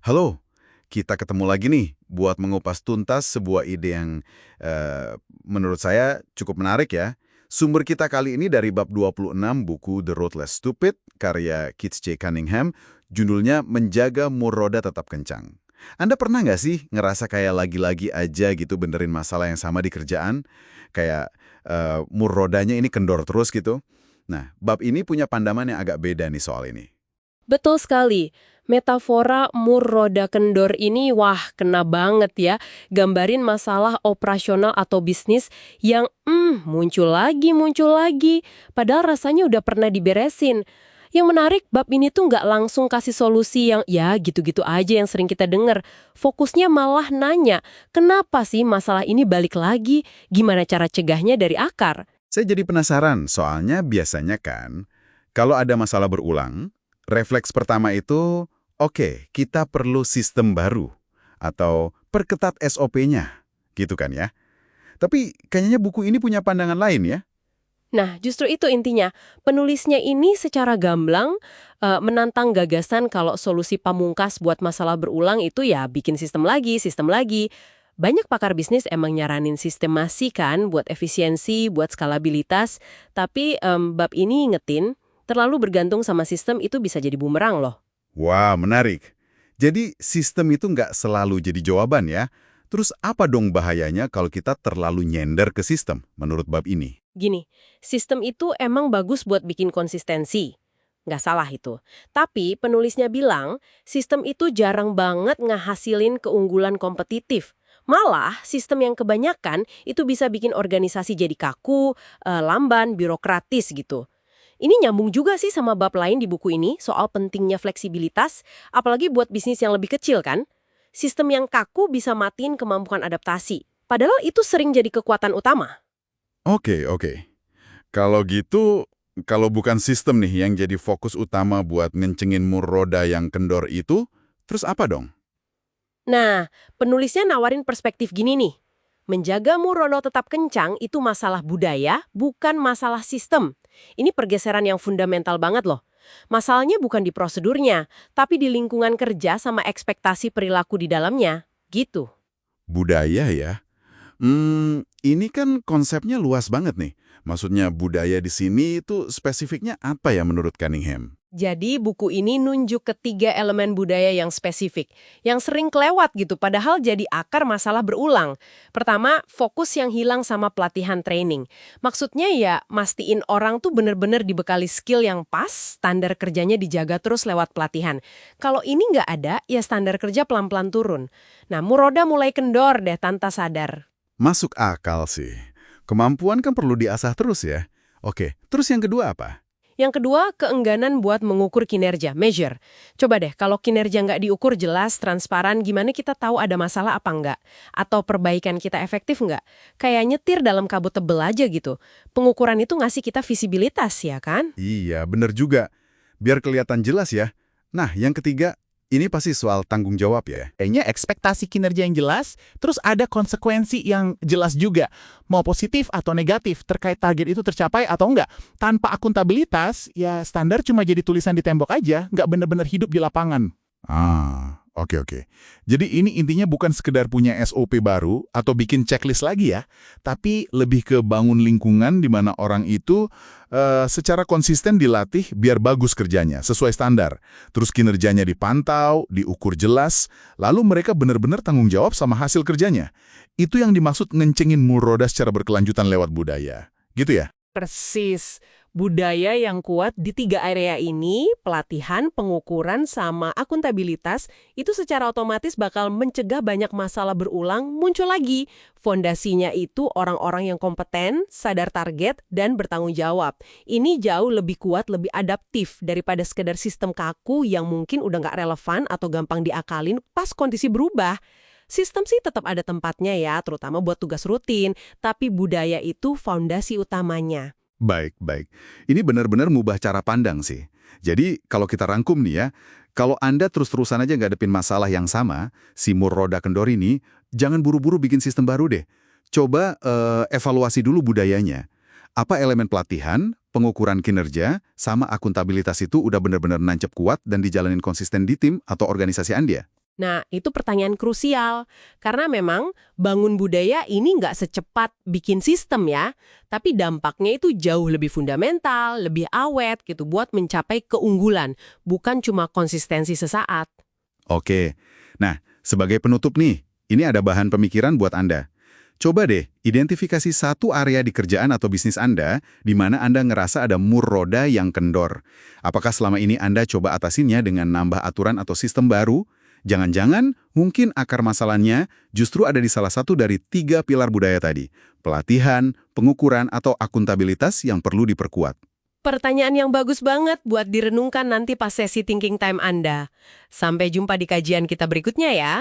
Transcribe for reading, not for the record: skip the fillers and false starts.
Halo, kita ketemu lagi nih buat mengupas tuntas sebuah ide yang menurut saya cukup menarik ya. Sumber kita kali ini dari bab 26 buku The Road Less Stupid, karya Keith J. Cunningham, judulnya Menjaga Mur Roda Tetap Kencang. Anda pernah nggak sih ngerasa kayak lagi-lagi aja gitu benerin masalah yang sama di kerjaan? Kayak mur rodanya ini kendor terus gitu? Nah, bab ini punya pandangan yang agak beda nih soal ini. Betul sekali. Metafora mur roda kendor ini wah kena banget ya. Gambarin masalah operasional atau bisnis yang muncul lagi. Padahal rasanya udah pernah diberesin. Yang menarik bab ini tuh nggak langsung kasih solusi yang ya gitu-gitu aja yang sering kita dengar. Fokusnya malah nanya, kenapa sih masalah ini balik lagi? Gimana cara cegahnya dari akar? Saya jadi penasaran, soalnya biasanya kan, kalau ada masalah berulang, refleks pertama itu, oke, kita perlu sistem baru, atau perketat SOP-nya, gitu kan ya. Tapi kayaknya buku ini punya pandangan lain ya. Nah, justru itu intinya. Penulisnya ini secara gamblang menantang gagasan kalau solusi pamungkas buat masalah berulang itu ya bikin sistem lagi, sistem lagi. Banyak pakar bisnis emang nyaranin sistemasi kan buat efisiensi, buat skalabilitas, tapi bab ini ngingetin terlalu bergantung sama sistem itu bisa jadi bumerang loh. Wah, menarik. Jadi sistem itu nggak selalu jadi jawaban ya. Terus apa dong bahayanya kalau kita terlalu nyender ke sistem, menurut bab ini? Gini, sistem itu emang bagus buat bikin konsistensi. Nggak salah itu. Tapi penulisnya bilang, sistem itu jarang banget ngehasilin keunggulan kompetitif. Malah, sistem yang kebanyakan itu bisa bikin organisasi jadi kaku, lamban, birokratis gitu. Ini nyambung juga sih sama bab lain di buku ini soal pentingnya fleksibilitas, apalagi buat bisnis yang lebih kecil kan. Sistem yang kaku bisa matiin kemampuan adaptasi. Padahal itu sering jadi kekuatan utama. Oke, oke. Kalau gitu, kalau bukan sistem nih yang jadi fokus utama buat ngencengin mur roda yang kendor itu, terus apa dong? Nah, penulisnya nawarin perspektif gini nih. Menjaga Murono tetap kencang itu masalah budaya, bukan masalah sistem. Ini pergeseran yang fundamental banget loh. Masalahnya bukan di prosedurnya, tapi di lingkungan kerja sama ekspektasi perilaku di dalamnya. Gitu. Budaya ya? Ini kan konsepnya luas banget nih. Maksudnya budaya di sini itu spesifiknya apa ya menurut Cunningham? Jadi buku ini nunjuk ketiga elemen budaya yang spesifik, yang sering kelewat gitu, padahal jadi akar masalah berulang. Pertama, fokus yang hilang sama pelatihan training. Maksudnya ya, mastiin orang tuh bener-bener dibekali skill yang pas, standar kerjanya dijaga terus lewat pelatihan. Kalau ini nggak ada, ya standar kerja pelan-pelan turun. Nah, Muroda mulai kendor deh tanpa sadar. Masuk akal sih. Kemampuan kan perlu diasah terus ya. Oke, terus yang kedua apa? Yang kedua, keengganan buat mengukur kinerja, measure. Coba deh, kalau kinerja nggak diukur jelas, transparan, gimana kita tahu ada masalah apa nggak? Atau perbaikan kita efektif nggak? Kayak nyetir dalam kabut tebel aja gitu. Pengukuran itu ngasih kita visibilitas ya kan? Iya, bener juga. Biar kelihatan jelas ya. Nah, yang ketiga, ini pasti soal tanggung jawab ya. Kayaknya ekspektasi kinerja yang jelas, terus ada konsekuensi yang jelas juga. Mau positif atau negatif, terkait target itu tercapai atau enggak. Tanpa akuntabilitas, ya standar cuma jadi tulisan di tembok aja, nggak bener-bener hidup di lapangan. Oke. Jadi ini intinya bukan sekedar punya SOP baru atau bikin checklist lagi ya, tapi lebih ke bangun lingkungan di mana orang itu secara konsisten dilatih biar bagus kerjanya, sesuai standar. Terus kinerjanya dipantau, diukur jelas, lalu mereka benar-benar tanggung jawab sama hasil kerjanya. Itu yang dimaksud ngencengin mul roda secara berkelanjutan lewat budaya. Gitu ya? Persis. Budaya yang kuat di tiga area ini, pelatihan, pengukuran, sama akuntabilitas, itu secara otomatis bakal mencegah banyak masalah berulang muncul lagi. Fondasinya itu orang-orang yang kompeten, sadar target, dan bertanggung jawab. Ini jauh lebih kuat, lebih adaptif daripada sekedar sistem kaku yang mungkin udah nggak relevan atau gampang diakalin pas kondisi berubah. Sistem sih tetap ada tempatnya ya, terutama buat tugas rutin, tapi budaya itu fondasi utamanya. Baik. Ini benar-benar mubah cara pandang sih. Jadi kalau kita rangkum nih ya, kalau Anda terus-terusan aja ngadepin masalah yang sama, si mur roda kendor ini, jangan buru-buru bikin sistem baru deh. Coba evaluasi dulu budayanya. Apa elemen pelatihan, pengukuran kinerja, sama akuntabilitas itu udah benar-benar nancep kuat dan dijalanin konsisten di tim atau organisasi Anda? Nah, itu pertanyaan krusial. Karena memang bangun budaya ini nggak secepat bikin sistem ya, tapi dampaknya itu jauh lebih fundamental, lebih awet gitu buat mencapai keunggulan, bukan cuma konsistensi sesaat. Oke. Nah, sebagai penutup nih, ini ada bahan pemikiran buat Anda. Coba deh, identifikasi satu area di kerjaan atau bisnis Anda di mana Anda ngerasa ada mur roda yang kendor. Apakah selama ini Anda coba atasinya dengan nambah aturan atau sistem baru? Jangan-jangan mungkin akar masalahnya justru ada di salah satu dari 3 pilar budaya tadi. Pelatihan, pengukuran, atau akuntabilitas yang perlu diperkuat. Pertanyaan yang bagus banget buat direnungkan nanti pas sesi thinking time Anda. Sampai jumpa di kajian kita berikutnya ya.